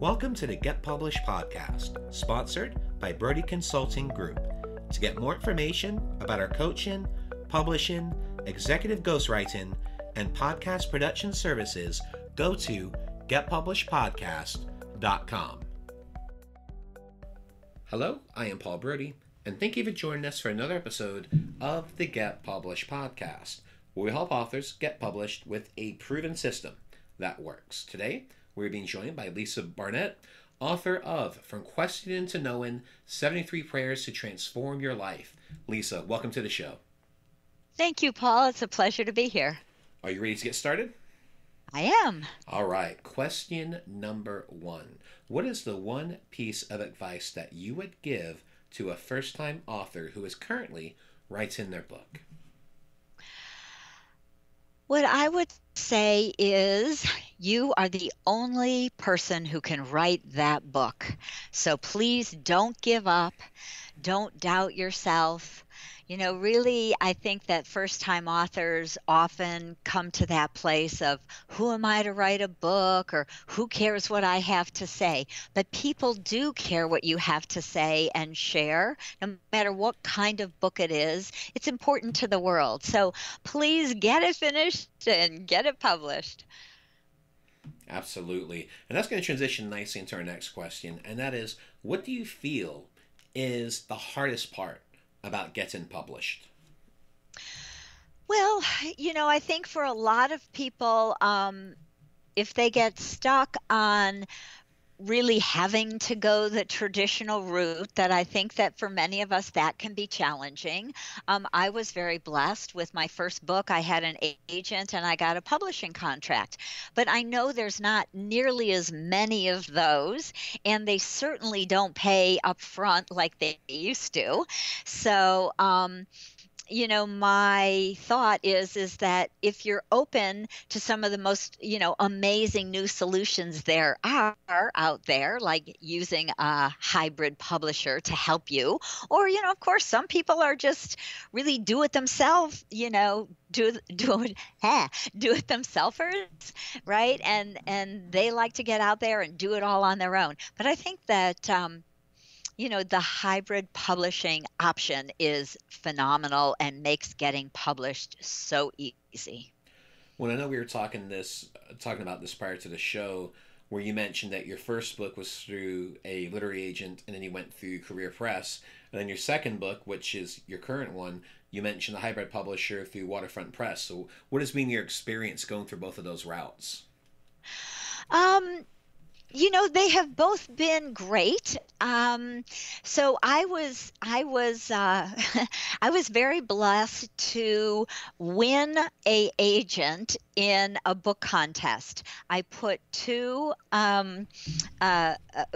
Welcome to the Get Published podcast, sponsored by Brodie Consulting Group. To get more information about our coaching, publishing, executive ghostwriting, and podcast production services, go to getpublishedpodcast.com. Hello, I am Paul Brodie, and thank you for joining us for another episode of the Get Published podcast, where we help authors get published with a proven system that works. Today, we're being joined by Lisa Barnett, author of From Questioning to Knowing, 73 Prayers to Transform Your Life. Lisa, welcome to the show. Thank you, Paul. It's a pleasure to be here. Are you ready to get started? I am. All right. Question number 1. What is the one piece of advice that you would give to a first-time author who is currently writing their book? What I would say is you are the only person who can write that book. So please don't give up. Don't doubt yourself. Really, I think that first-time authors often come to that place of, who am I to write a book, or who cares what I have to say? But people do care what you have to say and share, no matter what kind of book it is. It's important to the world. So please get it finished and get it published. Absolutely. And that's going to transition nicely into our next question, and that is, what do you feel is the hardest part about getting published? Well, I think for a lot of people, if they get stuck on really having to go the traditional route, that I think that for many of us that can be challenging. I was very blessed with my first book. I had an agent and I got a publishing contract. But I know there's not nearly as many of those, and they certainly don't pay up front like they used to. So, my thought is that if you're open to some of the most, amazing new solutions there are out there, like using a hybrid publisher to help you, or, of course, some people are just really do it themselves, do it themselfers, right? And they like to get out there and do it all on their own. But I think that, the hybrid publishing option is phenomenal and makes getting published so easy. Well, I know we were talking about this prior to the show, where you mentioned that your first book was through a literary agent, and then you went through Career Press. And then your second book, which is your current one, you mentioned a hybrid publisher through Waterfront Press. So what has been your experience going through both of those routes? They have both been great. So I was I was very blessed to win a agent in a book contest. I put 2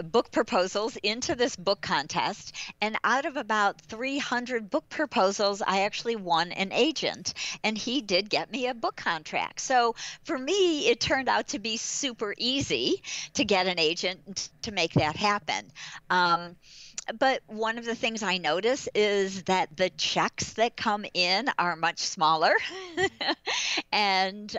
book proposals into this book contest, and out of about 300 book proposals, I actually won an agent, and he did get me a book contract. So for me, it turned out to be super easy to get an agent to make that happen. But one of the things I notice is that the checks that come in are much smaller. And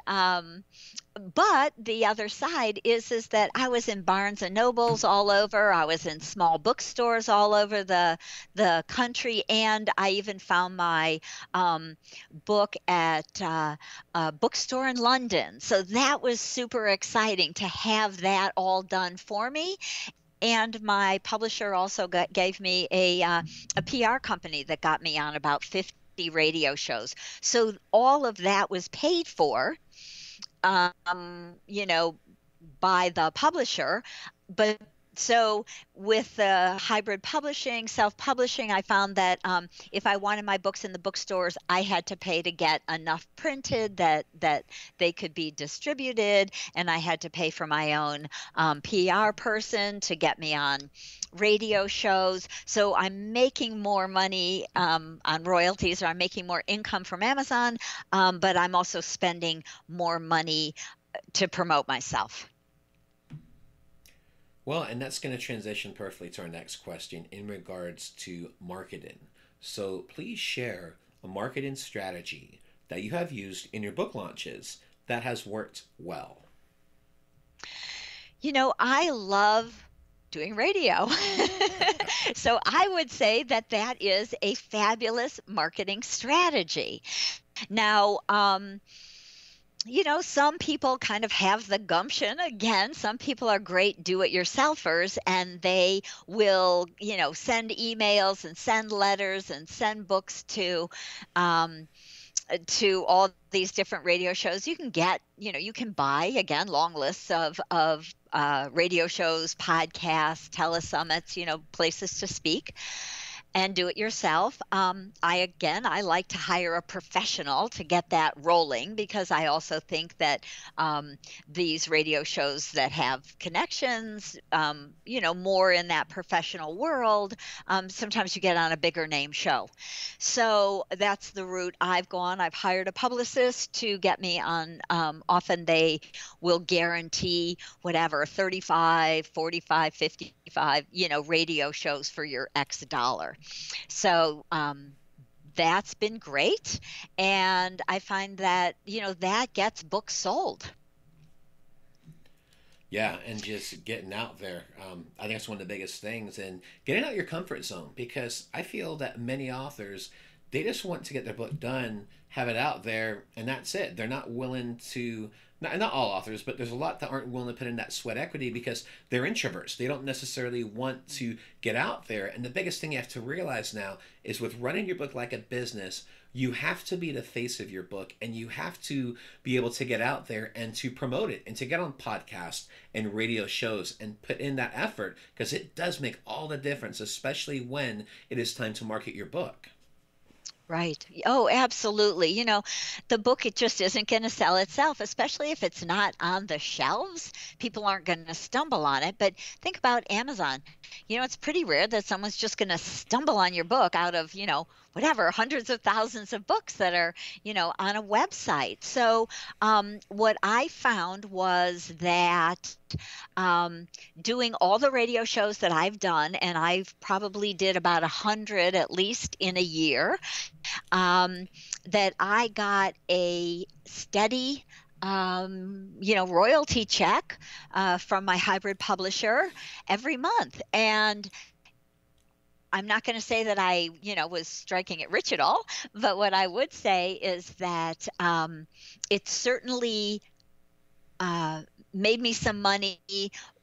but the other side is that I was in Barnes and Nobles all over. I was in small bookstores all over the country, and I even found my book at a bookstore in London. So that was super exciting to have that all done for me. And my publisher also gave me a PR company that got me on about 50 radio shows. So all of that was paid for, by the publisher. But so with the hybrid publishing, self-publishing, I found that if I wanted my books in the bookstores, I had to pay to get enough printed that they could be distributed, and I had to pay for my own PR person to get me on radio shows. So I'm making more money on royalties, or I'm making more income from Amazon, but I'm also spending more money to promote myself. Well, and that's going to transition perfectly to our next question in regards to marketing. So please share a marketing strategy that you have used in your book launches that has worked well. I love doing radio. So I would say that that is a fabulous marketing strategy. Now, some people kind of have the gumption. Again, some people are great do-it-yourselfers, and they will, send emails and send letters and send books um, to all these different radio shows. You can get, you can buy, again, long lists of radio shows, podcasts, telesummits, places to speak, and do it yourself. I like to hire a professional to get that rolling, because I also think that these radio shows that have connections, more in that professional world, sometimes you get on a bigger name show. So that's the route I've gone. I've hired a publicist to get me on. Often they will guarantee whatever, 35, 45, 55, radio shows for your X dollar. So that's been great. And I find that, that gets books sold. Yeah, and just getting out there. I think that's one of the biggest things, and getting out your comfort zone, because I feel that many authors, they just want to get their book done, have it out there, and that's it. They're not willing to, not all authors, but there's a lot that aren't willing to put in that sweat equity because they're introverts. They don't necessarily want to get out there. And the biggest thing you have to realize now is, with running your book like a business, you have to be the face of your book, and you have to be able to get out there and to promote it and to get on podcasts and radio shows and put in that effort, because it does make all the difference, especially when it is time to market your book. Right. Oh, absolutely. The book, it just isn't going to sell itself, especially if it's not on the shelves. People aren't going to stumble on it. But think about Amazon. It's pretty rare that someone's just going to stumble on your book out of, whatever, hundreds of thousands of books that are, on a website. So what I found was that doing all the radio shows that I've done, and I've probably did about 100 at least in a year, that I got a steady royalty check from my hybrid publisher every month. And I'm not going to say that I, was striking it rich at all, but what I would say is that it certainly made me some money,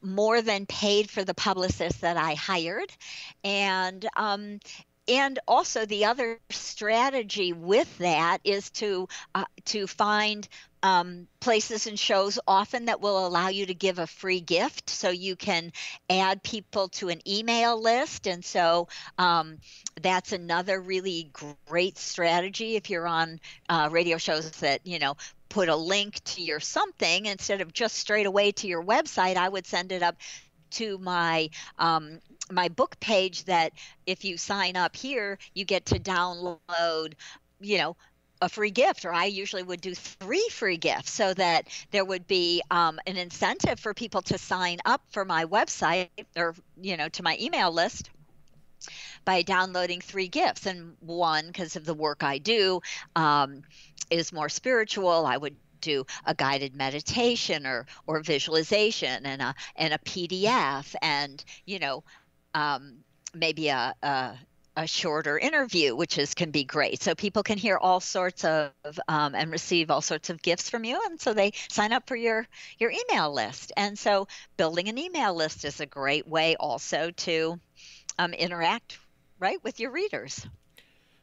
more than paid for the publicist that I hired. And also, the other strategy with that is to find places and shows often that will allow you to give a free gift, so you can add people to an email list. And so that's another really great strategy if you're on radio shows that, put a link to your something instead of just straight away to your website. I would send it up to my book page, that if you sign up here, you get to download, a free gift, or I usually would do 3 free gifts, so that there would be an incentive for people to sign up for my website, or, to my email list, by downloading 3 gifts. And one, because of the work I do, is more spiritual. I would do a guided meditation or visualization, and a PDF, and maybe a shorter interview, which can be great. So people can hear all sorts of and receive all sorts of gifts from you, and so they sign up for your email list. And so building an email list is a great way also to interact, right, with your readers.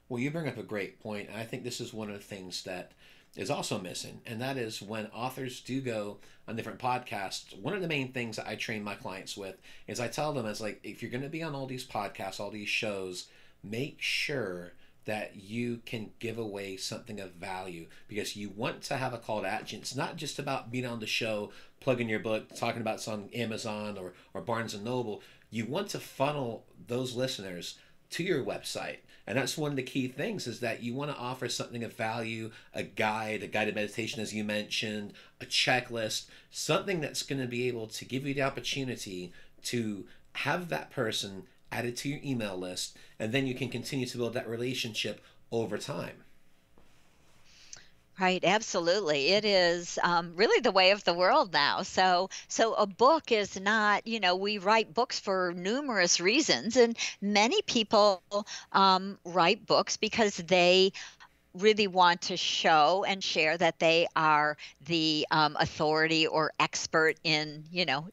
Well, you bring up a great point, and I think this is one of the things that is also missing, and that is, when authors do go on different podcasts, one of the main things that I train my clients with is, I tell them, is like, if you're going to be on all these podcasts, all these shows, make sure that you can give away something of value, because you want to have a call to action. It's not just about being on the show, plugging your book, talking about it's on Amazon or Barnes & Noble. You want to funnel those listeners to your website. And that's one of the key things, is that you want to offer something of value, a guided meditation, as you mentioned, a checklist, something that's going to be able to give you the opportunity to have that person added to your email list, and then you can continue to build that relationship over time. Right, absolutely. It is really the way of the world now. So a book is not, we write books for numerous reasons, and many people write books because they really want to show and share that they are the authority or expert in,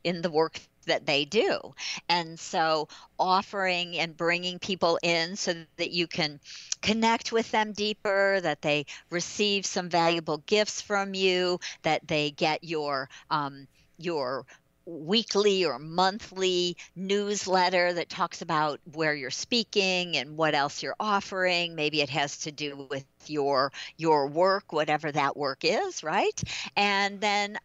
in the work that they do. And so offering and bringing people in so that you can connect with them deeper, that they receive some valuable gifts from you, that they get your weekly or monthly newsletter that talks about where you're speaking and what else you're offering. Maybe it has to do with your work, whatever that work is, right? And then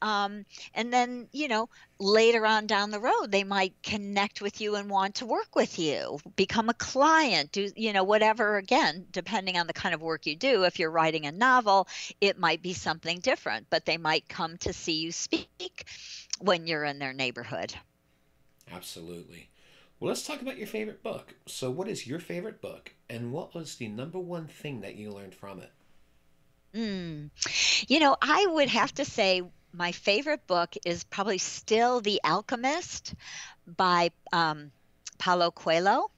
later on down the road, they might connect with you and want to work with you, become a client, do whatever, again, depending on the kind of work you do. If you're writing a novel, it might be something different, but they might come to see you speak when you're in their neighborhood. Absolutely. Well, let's talk about your favorite book. So, what is your favorite book, and what was the number one thing that you learned from it? Mm. I would have to say my favorite book is probably still The Alchemist by Paulo Coelho.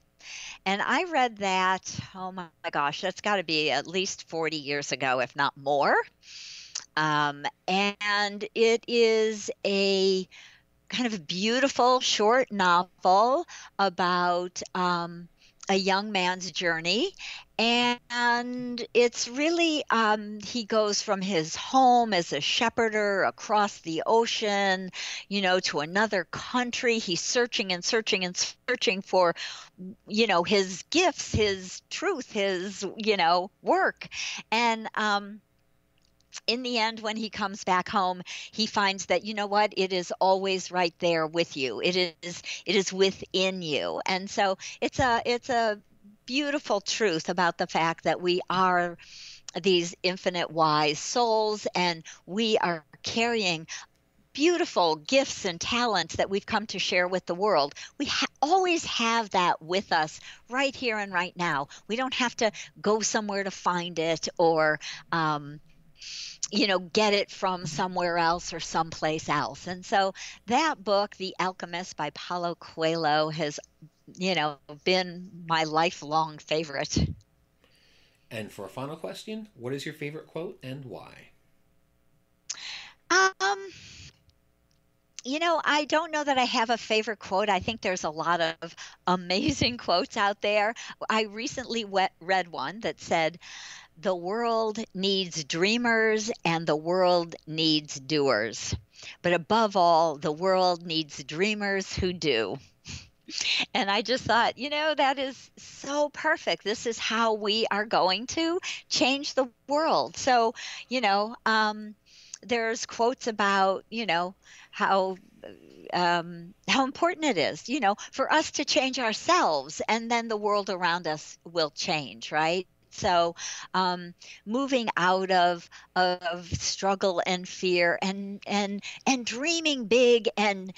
And I read that, oh my gosh, that's got to be at least 40 years ago, if not more. And it is a kind of a beautiful short novel about a young man's journey. And it's really, he goes from his home as a shepherder across the ocean, to another country. He's searching and searching and searching for, his gifts, his truth, his, work. And, in the end, when he comes back home, he finds that, what, it is always right there with you. It is within you. And so it's a beautiful truth about the fact that we are these infinite wise souls, and we are carrying beautiful gifts and talents that we've come to share with the world. We always have that with us right here and right now. We don't have to go somewhere to find it, or get it from somewhere else or someplace else. And so that book, The Alchemist by Paulo Coelho, has, been my lifelong favorite. And for a final question, what is your favorite quote and why? Um, I don't know that I have a favorite quote. I think there's a lot of amazing quotes out there. I recently read one that said, "The world needs dreamers and the world needs doers. But above all, the world needs dreamers who do." And I just thought, that is so perfect. This is how we are going to change the world. So, there's quotes about, how how important it is, for us to change ourselves, and then the world around us will change, right? So, moving out of struggle and fear, and dreaming big, and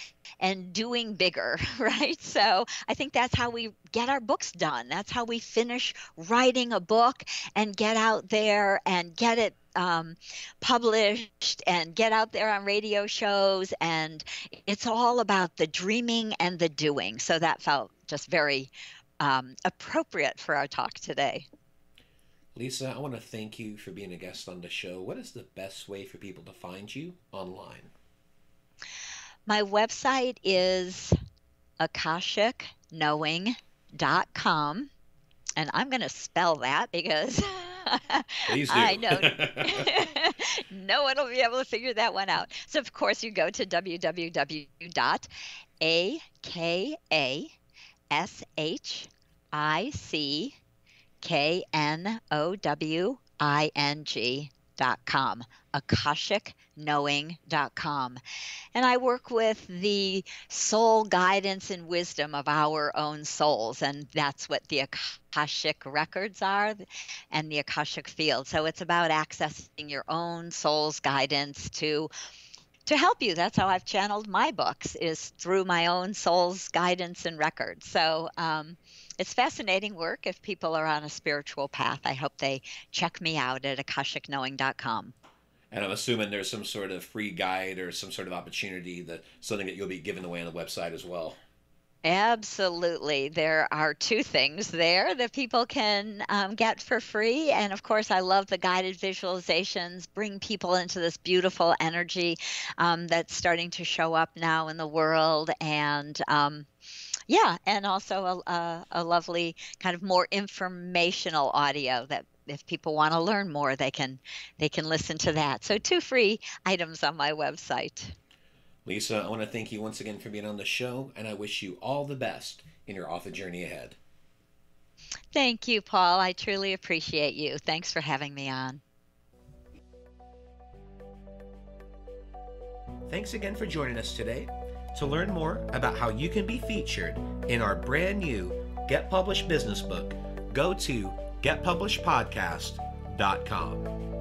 doing bigger, right? So I think that's how we get our books done. That's how we finish writing a book and get out there and get it published and get out there on radio shows. And it's all about the dreaming and the doing. So that felt just very appropriate for our talk today. Lisa, I want to thank you for being a guest on the show. What is the best way for people to find you online? My website is akashicknowing.com, and I'm going to spell that because Please do. I know no one will be able to figure that one out. So, of course, you go to www.akashicknowing.com, akashickknowing.com. And I work with the soul guidance and wisdom of our own souls, and that's what the Akashic records are, and the Akashic field. So it's about accessing your own soul's guidance to help you. That's how I've channeled my books, is through my own soul's guidance and records. So it's fascinating work. If people are on a spiritual path, I hope they check me out at akashickknowing.com. And I'm assuming there's some sort of free guide or some sort of opportunity, that something that you'll be giving away on the website as well. Absolutely. There are two things there that people can get for free. And of course, I love the guided visualizations, bring people into this beautiful energy that's starting to show up now in the world. And yeah, and also a lovely kind of more informational audio that if people want to learn more, they can listen to that. So two free items on my website. Lisa, I want to thank you once again for being on the show, and I wish you all the best in your author journey ahead. Thank you, Paul. I truly appreciate you. Thanks for having me on. Thanks again for joining us today. To learn more about how you can be featured in our brand new Get Published business book, go to getpublishedpodcast.com.